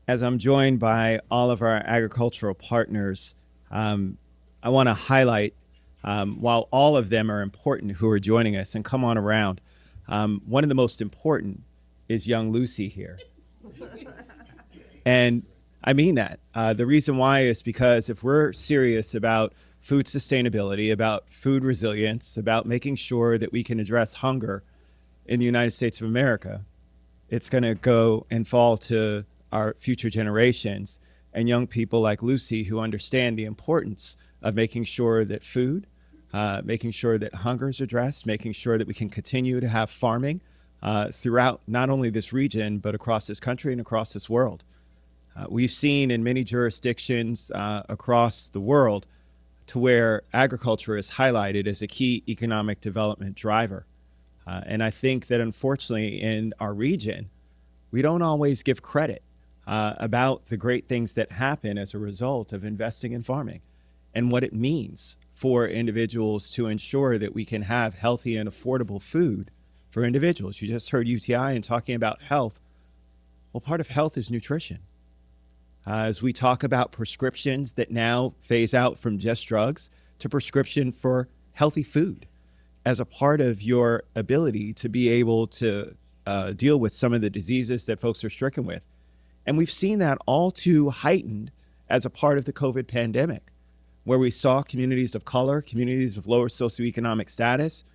as I'm joined by all of our agricultural partners, I want to highlight, while all of them are important who are joining us, and come on around, one of the most important is young Lucy here. And I mean that. The reason why is because if we're serious about food sustainability, about food resilience, about making sure that we can address hunger in the United States of America, it's going to go and fall to our future generations and young people like Lucy who understand the importance of making sure that food, making sure that hunger is addressed, making sure that we can continue to have farming throughout not only this region, but across this country and across this world. We've seen in many jurisdictions across the world to where agriculture is highlighted as a key economic development driver. And I think that unfortunately in our region, we don't always give credit about the great things that happen as a result of investing in farming and what it means for individuals to ensure that we can have healthy and affordable food for individuals. You just heard UTI and talking about health. Well, part of health is nutrition. As we talk about prescriptions that now phase out from just drugs to prescription for healthy food as a part of your ability to be able to deal with some of the diseases that folks are stricken with. And we've seen that all too heightened as a part of the COVID pandemic, where we saw communities of color, communities of lower socioeconomic status,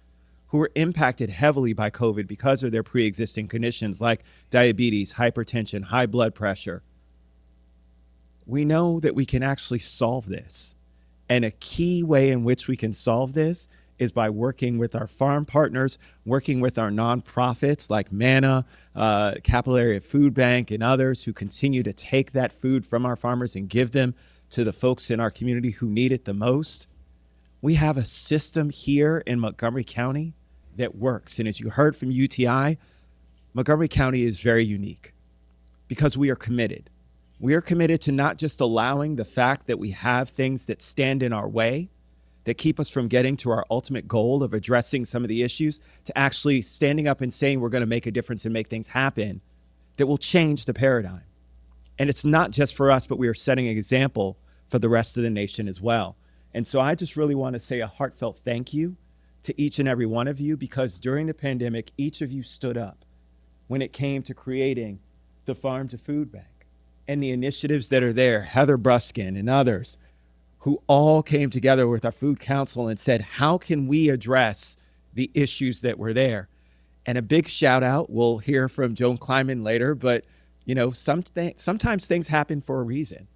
who were impacted heavily by COVID because of their pre-existing conditions like diabetes, hypertension, high blood pressure. We know that we can actually solve this. And a key way in which we can solve this is by working with our farm partners, working with our nonprofits like MANA, Capital Area Food Bank, and others who continue to take that food from our farmers and give them to the folks in our community who need it the most. We have a system here in Montgomery County that works. And as you heard from UTI, Montgomery County is very unique because we are committed. We are committed to not just allowing the fact that we have things that stand in our way, that keep us from getting to our ultimate goal of addressing some of the issues, to actually standing up and saying we're going to make a difference and make things happen that will change the paradigm. And it's not just for us, but we are setting an example for the rest of the nation as well. And so I just really want to say a heartfelt thank you to each and every one of you, because during the pandemic, each of you stood up when it came to creating the Farm to Food Bank and the initiatives that are there, Heather Bruskin and others, who all came together with our Food Council and said, how can we address the issues that were there? And a big shout out, we'll hear from Joan Kleiman later, but you know, sometimes things happen for a reason.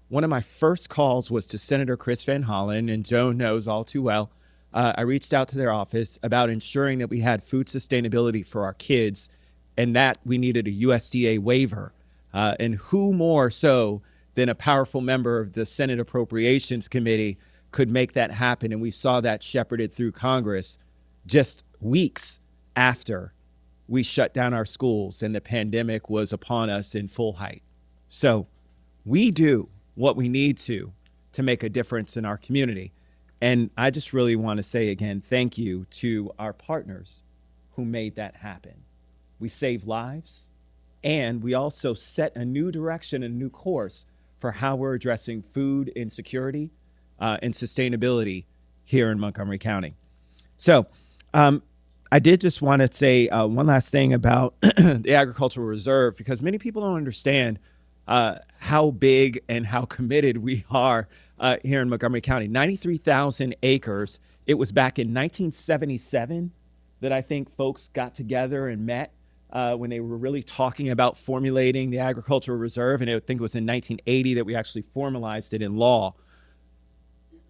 One of my first calls was to Senator Chris Van Hollen, and Joan knows all too well. I reached out to their office about ensuring that we had food sustainability for our kids and that we needed a USDA waiver. And who more so than a powerful member of the Senate Appropriations Committee could make that happen. And we saw that shepherded through Congress just weeks after we shut down our schools and the pandemic was upon us in full height. So we do what we need to make a difference in our community. And I just really want to say again, thank you to our partners who made that happen. We save lives, and we also set a new direction, a new course for how we're addressing food insecurity and sustainability here in Montgomery County. So I did just want to say one last thing about the Agricultural Reserve, because many people don't understand how big and how committed we are here in Montgomery County. 93,000 acres. It was back in 1977 that I think folks got together and met when they were really talking about formulating the Agricultural Reserve. And I think it was in 1980 that we actually formalized it in law.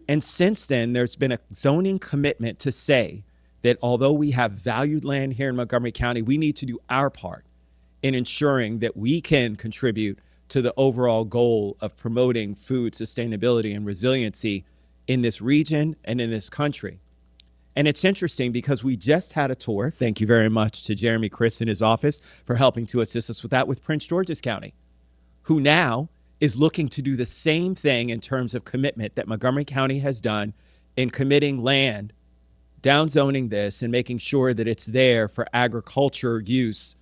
And since then, there's been a zoning commitment to say that although we have valued land here in Montgomery County, we need to do our part in ensuring that we can contribute to the overall goal of promoting food sustainability and resiliency in this region and in this country. And it's interesting because we just had a tour. Thank you very much to Jeremy Chris in his office for helping to assist us with that, with Prince George's County, who now is looking to do the same thing in terms of commitment that Montgomery County has done in committing land, downzoning this, and making sure that it's there for agriculture use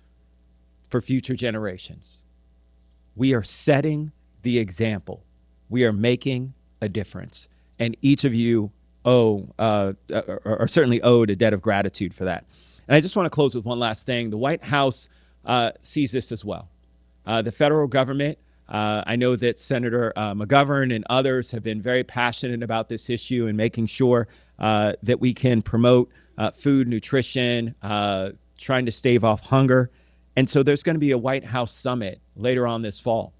for future generations. we are setting the example. We are making a difference. And each of you are certainly owed a debt of gratitude for that. And I just want to close with one last thing. The White House sees this as well. The federal government, I know that Senator McGovern and others have been very passionate about this issue and making sure that we can promote food, nutrition, trying to stave off hunger. And so there's going to be a White House summit later on this fall.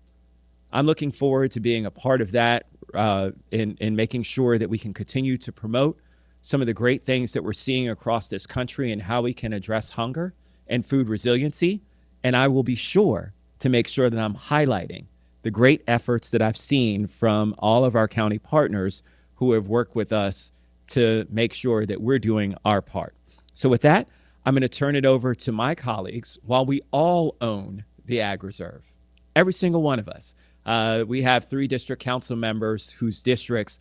I'm looking forward to being a part of that in making sure that we can continue to promote some of the great things that we're seeing across this country and how we can address hunger and food resiliency. And I will be sure to make sure that I'm highlighting the great efforts that I've seen from all of our county partners who have worked with us to make sure that we're doing our part. So with that, I'm going to turn it over to my colleagues. While we all own the Ag Reserve, every single one of us, we have 3 district council members whose districts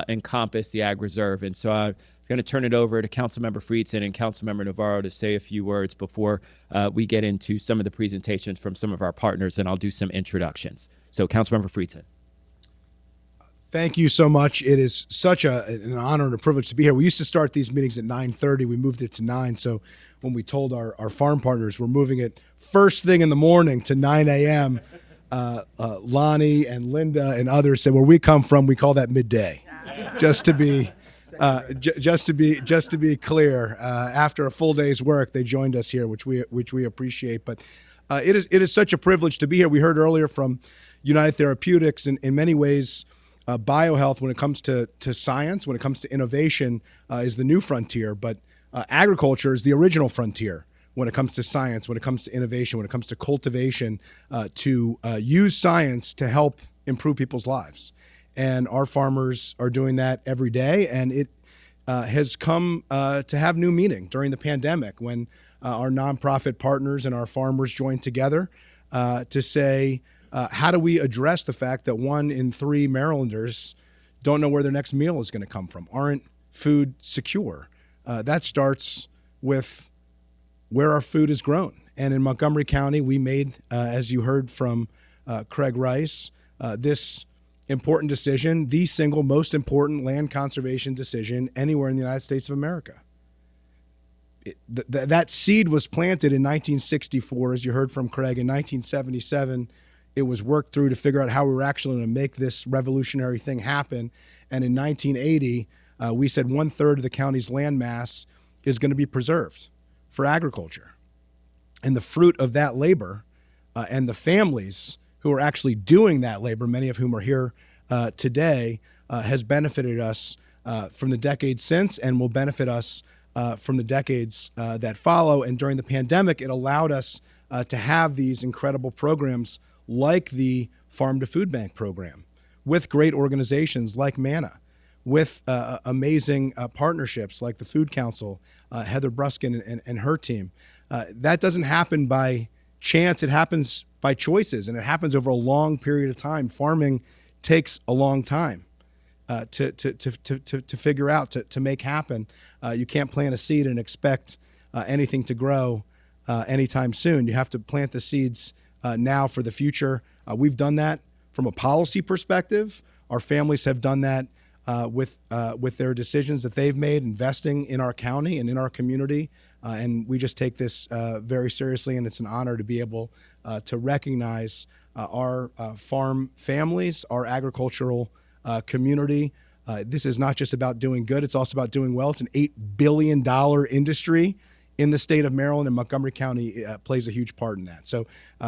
encompass the Ag Reserve. And so I'm going to turn it over to Councilmember Friedson and Councilmember Navarro to say a few words before we get into some of the presentations from some of our partners, and I'll do some introductions. So Councilmember Friedson. Thank you so much. It is such an honor and a privilege to be here. We used to start these meetings at 9:30. We moved it to 9. So when we told our farm partners we're moving it first thing in the morning to 9 a.m., Lonnie and Linda and others said, where we come from, we call that midday. Just to be clear, after a full day's work, they joined us here, which we appreciate. But it is such a privilege to be here. We heard earlier from United Therapeutics, and in many ways, biohealth, when it comes to science, when it comes to innovation, is the new frontier. But agriculture is the original frontier when it comes to science, when it comes to innovation, when it comes to cultivation, to use science to help improve people's lives. And our farmers are doing that every day. And it has come to have new meaning during the pandemic when our nonprofit partners and our farmers joined together to say, how do we address the fact that 1 in 3 Marylanders don't know where their next meal is going to come from, aren't food secure? That starts with where our food is grown. And in Montgomery County, we made, as you heard from Craig Rice, this important decision, the single most important land conservation decision anywhere in the United States of America. That seed was planted in 1964, as you heard from Craig. In 1977, it was worked through to figure out how we were actually going to make this revolutionary thing happen. And in 1980, we said 1/3 of the county's land mass is going to be preserved for agriculture. And the fruit of that labor and the families who are actually doing that labor, many of whom are here today, has benefited us from the decades since and will benefit us from the decades that follow. And during the pandemic, it allowed us to have these incredible programs like the Farm to Food Bank program with great organizations like MANA, with amazing partnerships like the Food Council, Heather Bruskin and her team. That doesn't happen by chance. It happens by choices, and it happens over a long period of time. Farming takes a long time to figure out, to make happen. You can't plant a seed and expect anything to grow anytime soon. You have to plant the seeds now for the future. We've done that from a policy perspective. Our families have done that with their decisions that they've made, investing in our county and in our community. And we just take this very seriously, and it's an honor to be able to recognize our farm families, our agricultural community. This is not just about doing good, it's also about doing well. It's an $8 billion industry in the state of Maryland, and Montgomery County plays a huge part in that. So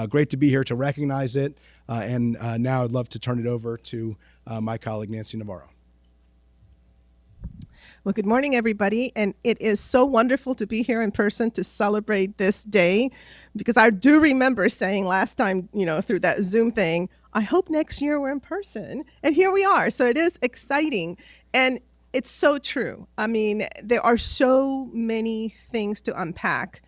great to be here to recognize it. And now I'd love to turn it over to my colleague, Nancy Navarro. Well, good morning, everybody. And it is so wonderful to be here in person to celebrate this day, because I do remember saying last time, through that Zoom thing, I hope next year we're in person. And here we are. So it is exciting. And it's so true. I mean, there are so many things to unpack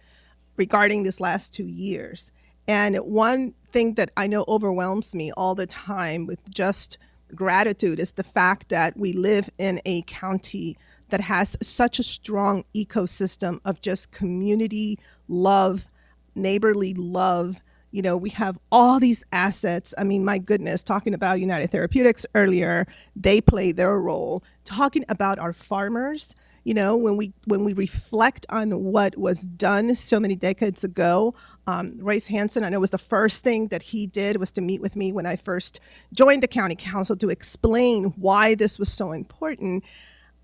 regarding this last 2 years. And one thing that I know overwhelms me all the time with just gratitude is the fact that we live in a county that has such a strong ecosystem of just community love, neighborly love, We have all these assets. I mean, my goodness, talking about United Therapeutics earlier, they play their role. Talking about our farmers, when we reflect on what was done so many decades ago, Royce Hansen, I know was the first thing that he did was to meet with me when I first joined the county council to explain why this was so important.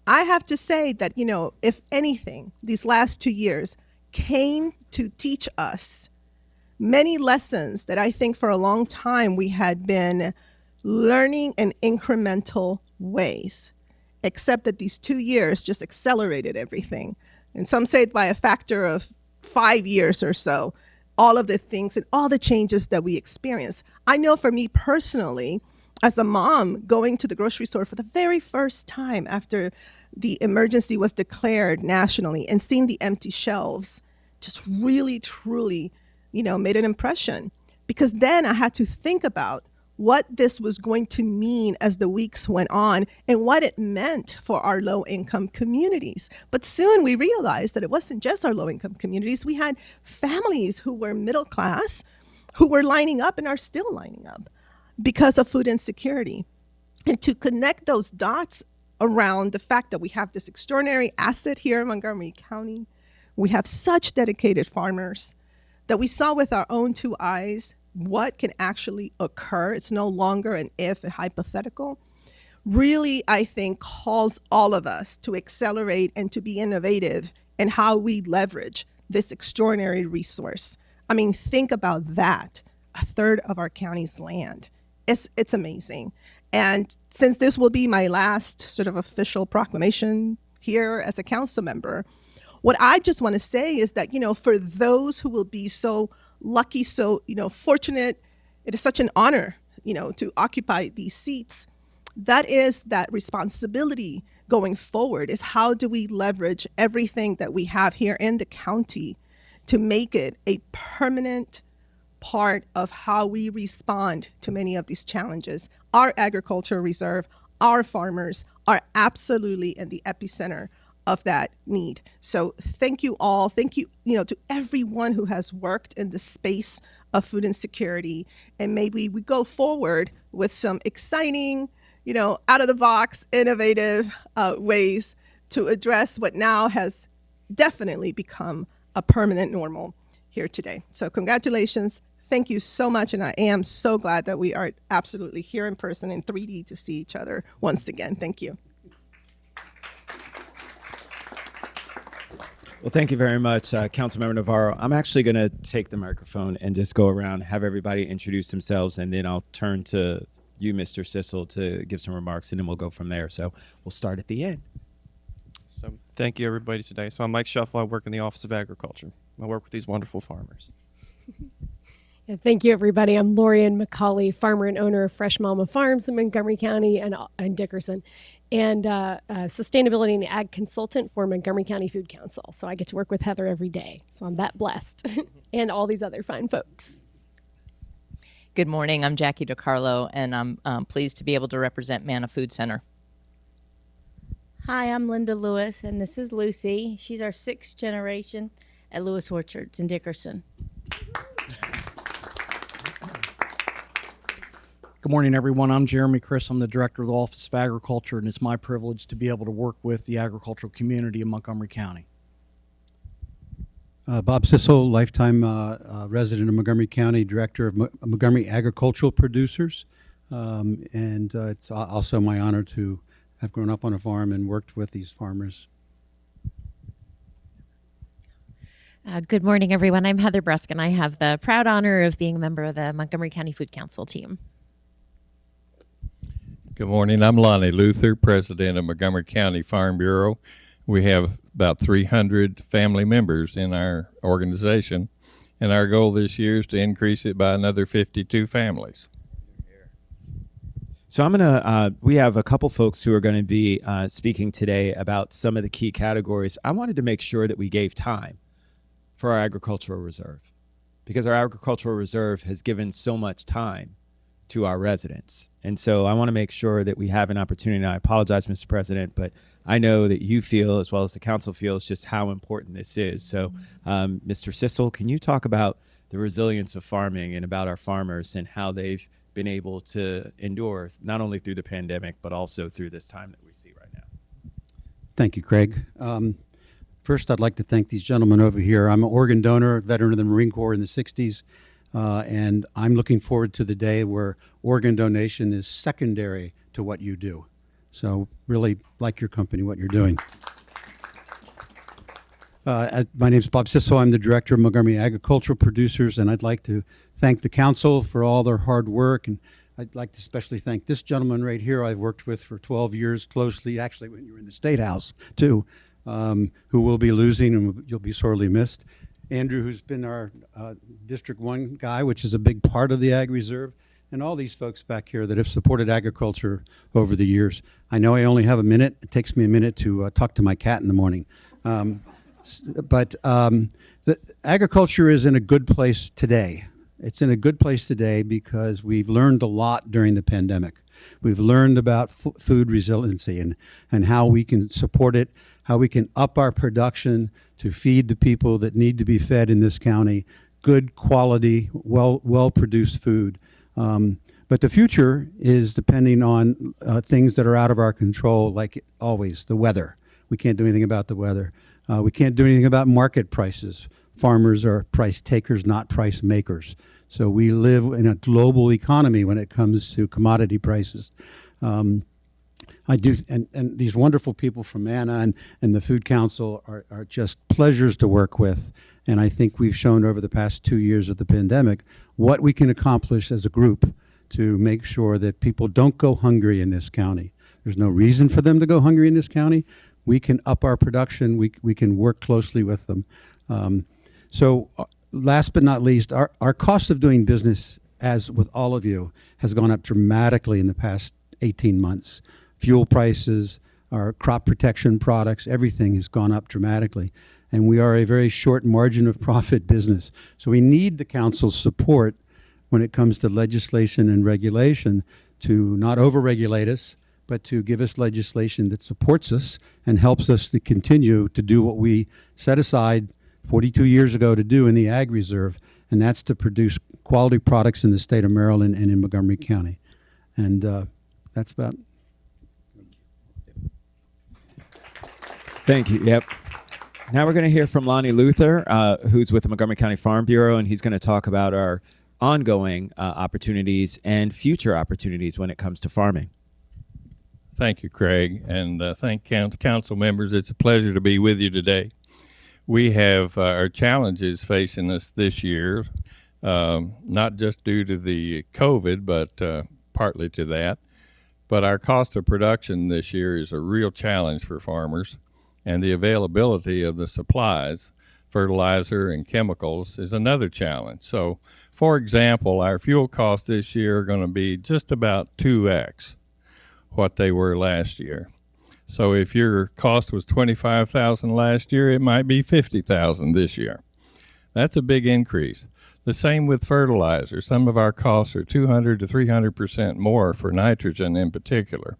I have to say that, if anything, these last 2 years came to teach us many lessons that I think for a long time we had been learning in incremental ways, except that these 2 years just accelerated everything. And some say it by a factor of 5 years or so, all of the things and all the changes that we experience. I know for me personally, as a mom going to the grocery store for the very first time after the emergency was declared nationally and seeing the empty shelves just really, truly made an impression, because then I had to think about what this was going to mean as the weeks went on and what it meant for our low-income communities. But soon we realized that it wasn't just our low-income communities. We had families who were middle class who were lining up and are still lining up because of food insecurity. And to connect those dots around the fact that we have this extraordinary asset here in Montgomery County, we have such dedicated farmers that we saw with our own 2 eyes what can actually occur. It's no longer an if, a hypothetical. Really, I think, calls all of us to accelerate and to be innovative in how we leverage this extraordinary resource. I mean, think about that. 1/3 of our county's land. It's amazing. And since this will be my last sort of official proclamation here as a council member, what I just want to say is that, for those who will be so lucky, so, fortunate, it is such an honor, to occupy these seats. That is that responsibility going forward, is how do we leverage everything that we have here in the county to make it a permanent part of how we respond to many of these challenges. Our agricultural reserve, our farmers are absolutely in the epicenter of that need. So thank you all. Thank you, to everyone who has worked in the space of food insecurity. And maybe we go forward with some exciting, out of the box, innovative ways to address what now has definitely become a permanent normal here today. So congratulations. Thank you so much. And I am so glad that we are absolutely here in person in 3D to see each other once again. Thank you. Well, thank you very much, Councilmember Navarro. I'm actually going to take the microphone and just go around, have everybody introduce themselves, and then I'll turn to you, Mr. Sissel, to give some remarks, and then we'll go from there. So we'll start at the end. So thank you, everybody, today. So I'm Mike Shuffle. I work in the Office of Agriculture. I work with these wonderful farmers. Yeah, thank you, everybody. I'm Lorian McCauley, farmer and owner of Fresh Mama Farms in Montgomery County and Dickerson, and sustainability and ag consultant for Montgomery County Food Council. So I get to work with Heather every day. So I'm that blessed, and all these other fine folks. Good morning. I'm Jackie DiCarlo, and I'm pleased to be able to represent Manna Food Center. Hi, I'm Linda Lewis, and this is Lucy. She's our 6th generation at Lewis Orchards in Dickerson. Good morning, everyone. I'm Jeremy Chris. I'm the director of the Office of Agriculture, and it's my privilege to be able to work with the agricultural community in Montgomery County. Bob Sissel, lifetime resident of Montgomery County, director of Montgomery Agricultural Producers. And it's also my honor to have grown up on a farm and worked with these farmers. Good morning, everyone. I'm Heather Brusk, and I have the proud honor of being a member of the Montgomery County Food Council team. Good morning. I'm Lonnie Luther, president of Montgomery County Farm Bureau. We have about 300 family members in our organization, and our goal this year is to increase it by another 52 families. So we have a couple folks who are going to be speaking today about some of the key categories. I wanted to make sure that we gave time for our agricultural reserve, because our agricultural reserve has given so much time to our residents. And so I want to make sure that we have an opportunity. And I apologize, Mr. President, but I know that you feel, as well as the council feels, just how important this is. So Mr. Sissel, can you talk about the resilience of farming and about our farmers and how they've been able to endure not only through the pandemic, but also through this time that we see right now. Thank you, Craig. First, I'd like to thank these gentlemen over here. I'm an organ donor, veteran of the Marine Corps in the 60s, and I'm looking forward to the day where organ donation is secondary to what you do. So really like your company, what you're doing. My name is Bob Sisso. I'm the director of Montgomery Agricultural Producers, and I'd like to thank the council for all their hard work. And I'd like to especially thank this gentleman right here I've worked with for 12 years closely, actually when you were in the State House too, who will be losing and you'll be sorely missed. Andrew, who's been our District 1 guy, which is a big part of the Ag Reserve, and all these folks back here that have supported agriculture over the years. I know I only have a minute. It takes me a minute to talk to my cat in the morning. But the agriculture is in a good place today. It's in a good place today because we've learned a lot during the pandemic. We've learned about food resiliency and how we can support it, how we can up our production to feed the people that need to be fed in this county, good quality, well-produced food. But the future is depending on things that are out of our control, like always, the weather. We can't do anything about the weather. We can't do anything about market prices. Farmers are price takers, not price makers. So we live in a global economy when it comes to commodity prices. I do, and these wonderful people from ANA and the Food Council are just pleasures to work with. And I think we've shown over the past 2 years of the pandemic what we can accomplish as a group to make sure that people don't go hungry in this county. There's no reason for them to go hungry in this county. We can up our production. We can work closely with them. So last but not least, our cost of doing business, as with all of you, has gone up dramatically in the past 18 months. Fuel prices, our crop protection products, everything has gone up dramatically. And we are a very short margin of profit business. So we need the council's support when it comes to legislation and regulation to not over-regulate us, but to give us legislation that supports us and helps us to continue to do what we set aside 42 years ago to do in the Ag Reserve, and that's to produce quality products in the state of Maryland and in Montgomery County. And that's about. Thank you. Yep. Now we're going to hear from Lonnie Luther, who's with the Montgomery County Farm Bureau, and he's going to talk about our ongoing opportunities and future opportunities when it comes to farming. Thank you, Craig, and thank council members. It's a pleasure to be with you today. We have our challenges facing us this year, not just due to the COVID, but partly to that. But our cost of production this year is a real challenge for farmers, and the availability of the supplies, fertilizer and chemicals, is another challenge. So, for example, our fuel costs this year are going to be just about 2x what they were last year. So if your cost was $25,000 last year, it might be $50,000 this year. That's a big increase. The same with fertilizer. Some of our costs are 200 to 300% more for nitrogen in particular,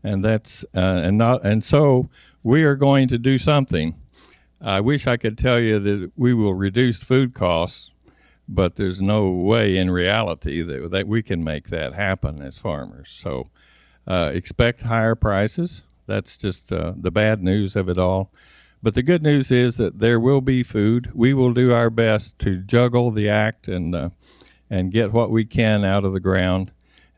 and that's and so we are going to do something. I wish I could tell you that we will reduce food costs, but there's no way in reality that we can make that happen as farmers. So expect higher prices. That's just the bad news of it all. But the good news is that there will be food. We will do our best to juggle the act and get what we can out of the ground.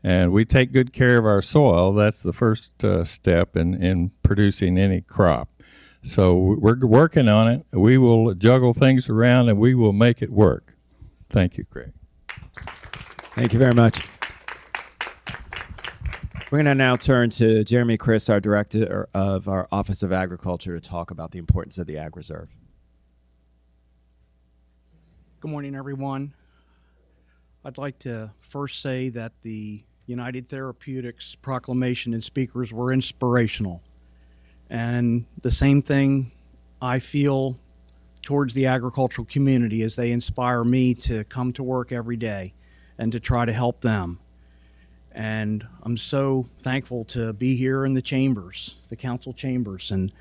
And we take good care of our soil. That's the first step in producing any crop. So we're working on it. We will juggle things around and we will make it work. Thank you, Craig. Thank you very much. We're going to now turn to Jeremy Chris, our director of our Office of Agriculture, to talk about the importance of the Ag Reserve. Good morning, everyone. I'd like to first say that the United Therapeutics proclamation and speakers were inspirational. And the same thing I feel towards the agricultural community as they inspire me to come to work every day and to try to help them. And I'm so thankful to be here in the chambers, the council chambers, and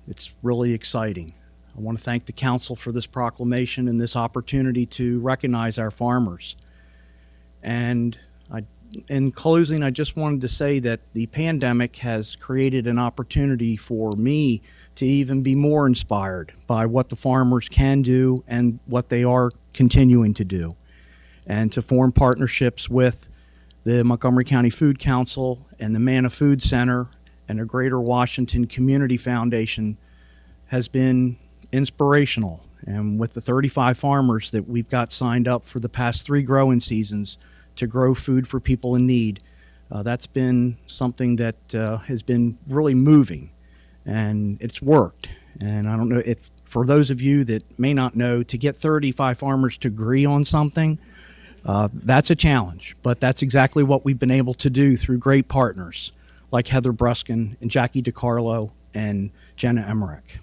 it's really exciting. I want to thank the council for this proclamation and this opportunity to recognize our farmers. And in closing, I just wanted to say that the pandemic has created an opportunity for me to even be more inspired by what the farmers can do and what they are continuing to do, and to form partnerships with the Montgomery County Food Council and the Manna Food Center and the Greater Washington Community Foundation has been inspirational. And with the 35 farmers that we've got signed up for the past 3 growing seasons to grow food for people in need, that's been something that has been really moving, and it's worked. And I don't know if, for those of you that may not know, to get 35 farmers to agree on something, that's a challenge, but that's exactly what we've been able to do through great partners like Heather Bruskin and Jackie DiCarlo and Jenna Emmerich.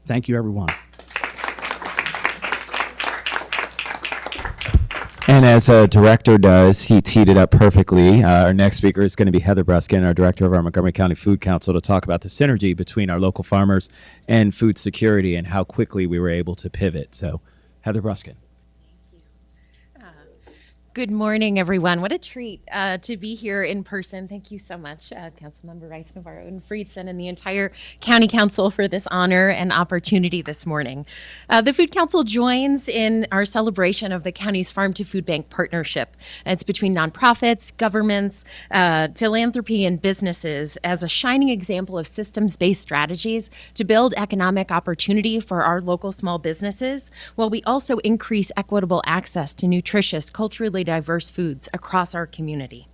Thank you, everyone. And as a director does, he teed it up perfectly. Our next speaker is going to be Heather Bruskin, our director of our Montgomery County Food Council, to talk about the synergy between our local farmers and food security and how quickly we were able to pivot. So, Heather Bruskin. Good morning, everyone. What a treat to be here in person. Thank you so much, Councilmember Rice, Navarro, and Friedson, and the entire County Council for this honor and opportunity this morning. The Food Council joins in our celebration of the county's Farm to Food Bank partnership. It's between nonprofits, governments, philanthropy, and businesses as a shining example of systems-based strategies to build economic opportunity for our local small businesses, while we also increase equitable access to nutritious, culturally diverse foods across our community.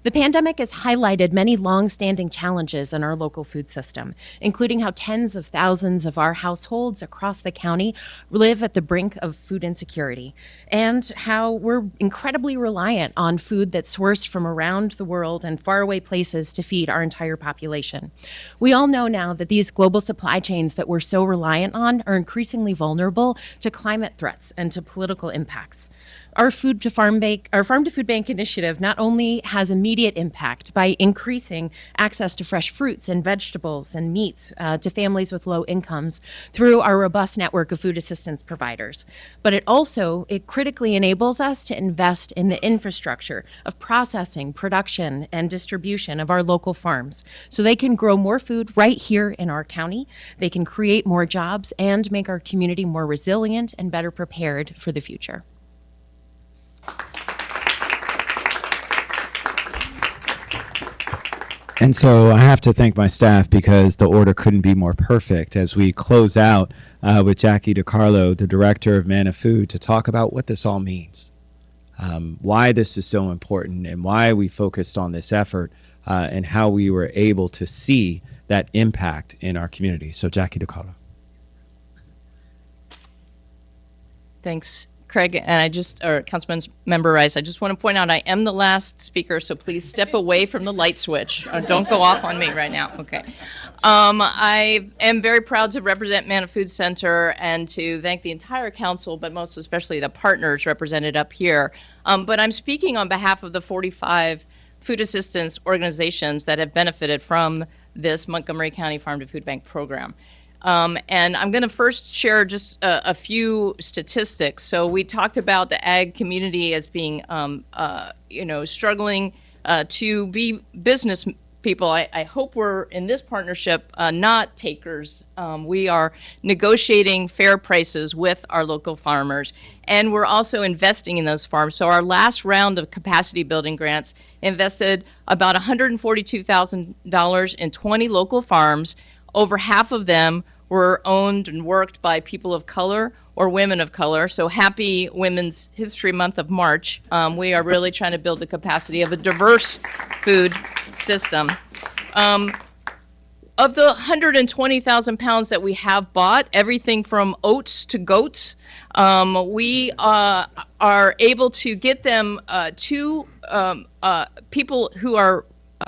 The pandemic has highlighted many long-standing challenges in our local food system, including how tens of thousands of our households across the county live at the brink of food insecurity, and how we're incredibly reliant on food that's sourced from around the world and faraway places to feed our entire population. We all know now that these global supply chains that we're so reliant on are increasingly vulnerable to climate threats and to political impacts. Our Farm to Food Bank initiative not only has immediate impact by increasing access to fresh fruits and vegetables and meats to families with low incomes through our robust network of food assistance providers, but it critically enables us to invest in the infrastructure of processing, production, and distribution of our local farms so they can grow more food right here in our county, they can create more jobs, and make our community more resilient and better prepared for the future. And so I have to thank my staff because the order couldn't be more perfect as we close out with Jackie DiCarlo, the director of Manna Food, to talk about what this all means, why this is so important, and why we focused on this effort and how we were able to see that impact in our community. So Jackie DiCarlo. Thanks, Craig, and Councilmember Rice, I just want to point out I am the last speaker, so please step away from the light switch. Don't go off on me right now. Okay. I am very proud to represent Manna Food Center and to thank the entire council, but most especially the partners represented up here. But I'm speaking on behalf of the 45 food assistance organizations that have benefited from this Montgomery County Farm to Food Bank program. And I'm going to first share just a few statistics. So we talked about the ag community as being, struggling to be business people. I hope we're in this partnership not takers. We are negotiating fair prices with our local farmers, and we're also investing in those farms. So our last round of capacity building grants invested about $142,000 in 20 local farms. Over half of them were owned and worked by people of color or women of color. So happy Women's History Month of March. We are really trying to build the capacity of a diverse food system. Of the 120,000 pounds that we have bought, everything from oats to goats, we are able to get them to people who are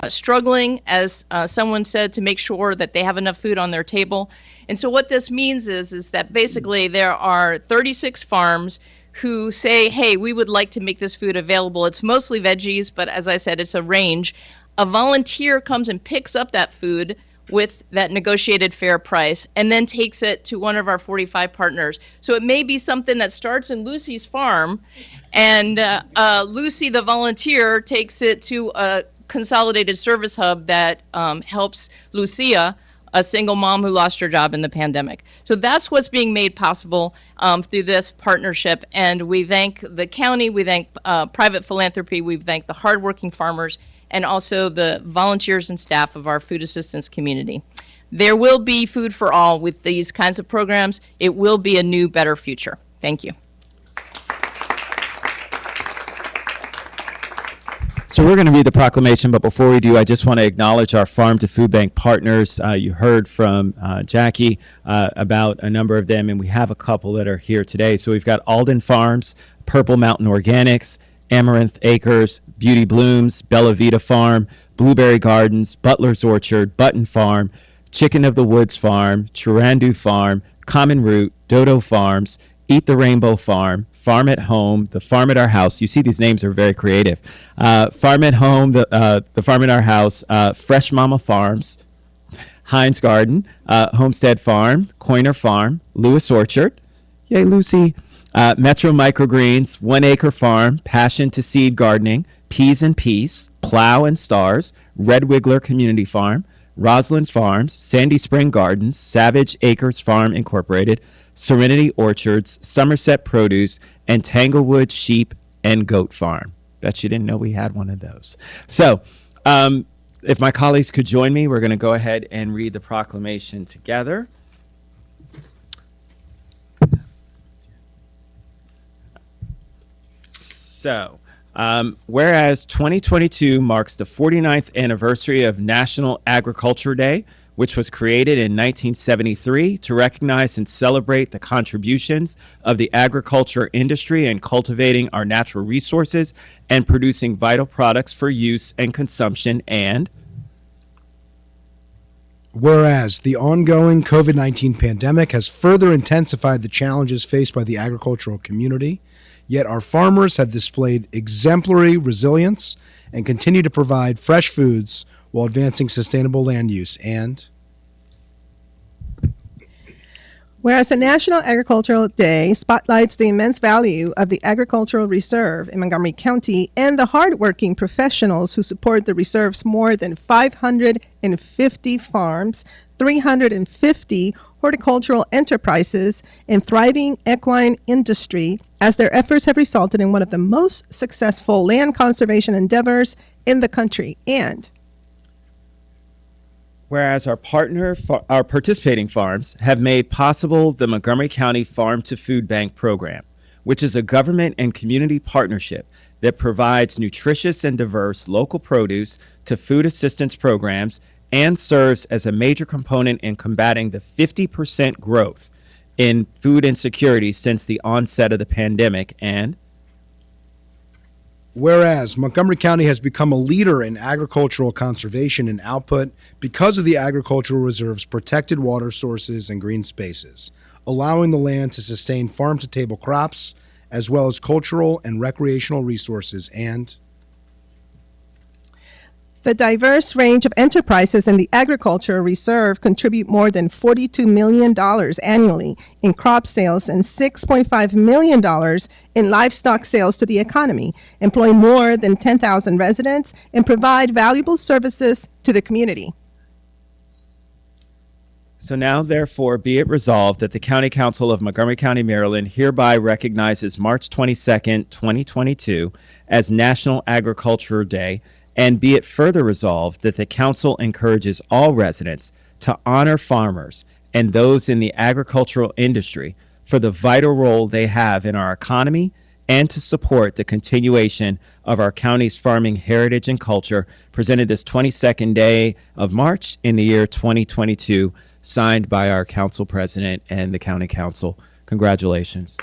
struggling, as someone said, to make sure that they have enough food on their table. And so what this means is that basically there are 36 farms who say, hey, we would like to make this food available. It's mostly veggies, but as I said, it's a range. A volunteer comes and picks up that food with that negotiated fair price and then takes it to one of our 45 partners. So it may be something that starts in Lucy's farm, and Lucy, the volunteer, takes it to a consolidated service hub that helps Lucia, a single mom who lost her job in the pandemic. So that's what's being made possible through this partnership. And we thank the county, we thank private philanthropy, we thank the hardworking farmers, and also the volunteers and staff of our food assistance community. There will be food for all with these kinds of programs. It will be a new, better future. Thank you. So we're going to read the proclamation, but before we do, I just want to acknowledge our Farm to Food Bank partners. You heard from Jackie about a number of them, and we have a couple that are here today. So we've got Alden Farms, Purple Mountain Organics, Amaranth Acres, Beauty Blooms, Bella Vita Farm, Blueberry Gardens, Butler's Orchard, Button Farm, Chicken of the Woods Farm, Chirandu Farm, Common Root, Dodo Farms, Eat the Rainbow Farm, Farm at Home, The Farm at Our House. You see these names are very creative. Farm at Home, the Farm at Our House, Fresh Mama Farms, Heinz Garden, Homestead Farm, Coiner Farm, Lewis Orchard, yay Lucy, Metro Microgreens, 1 Acre Farm, Passion to Seed Gardening, Peas and Peace, Plow and Stars, Red Wiggler Community Farm, Roslyn Farms, Sandy Spring Gardens, Savage Acres Farm Incorporated, Serenity Orchards, Somerset Produce, and Tanglewood Sheep and Goat Farm. Bet you didn't know we had one of those. So, if my colleagues could join me, we're going to go ahead and read the proclamation together. So, whereas 2022 marks the 49th anniversary of National Agriculture Day, which was created in 1973 to recognize and celebrate the contributions of the agriculture industry in cultivating our natural resources and producing vital products for use and consumption. And whereas the ongoing COVID-19 pandemic has further intensified the challenges faced by the agricultural community, yet our farmers have displayed exemplary resilience and continue to provide fresh foods while advancing sustainable land use. And whereas the National Agricultural Day spotlights the immense value of the agricultural reserve in Montgomery County and the hardworking professionals who support the reserve's more than 550 farms, 350 horticultural enterprises, and thriving equine industry, as their efforts have resulted in one of the most successful land conservation endeavors in the country. And whereas our participating farms have made possible the Montgomery County Farm to Food Bank program, which is a government and community partnership that provides nutritious and diverse local produce to food assistance programs and serves as a major component in combating the 50% growth in food insecurity since the onset of the pandemic. And whereas Montgomery County has become a leader in agricultural conservation and output because of the agricultural reserve's protected water sources and green spaces, allowing the land to sustain farm-to-table crops as well as cultural and recreational resources. And the diverse range of enterprises in the agricultural reserve contribute more than $42 million annually in crop sales and $6.5 million in livestock sales to the economy, employ more than 10,000 residents, and provide valuable services to the community. So now, therefore, be it resolved that the County Council of Montgomery County, Maryland hereby recognizes March 22nd, 2022 as National Agriculture Day. And be it further resolved that the council encourages all residents to honor farmers and those in the agricultural industry for the vital role they have in our economy and to support the continuation of our county's farming heritage and culture, presented this 22nd day of March in the year 2022, signed by our council president and the county council. Congratulations.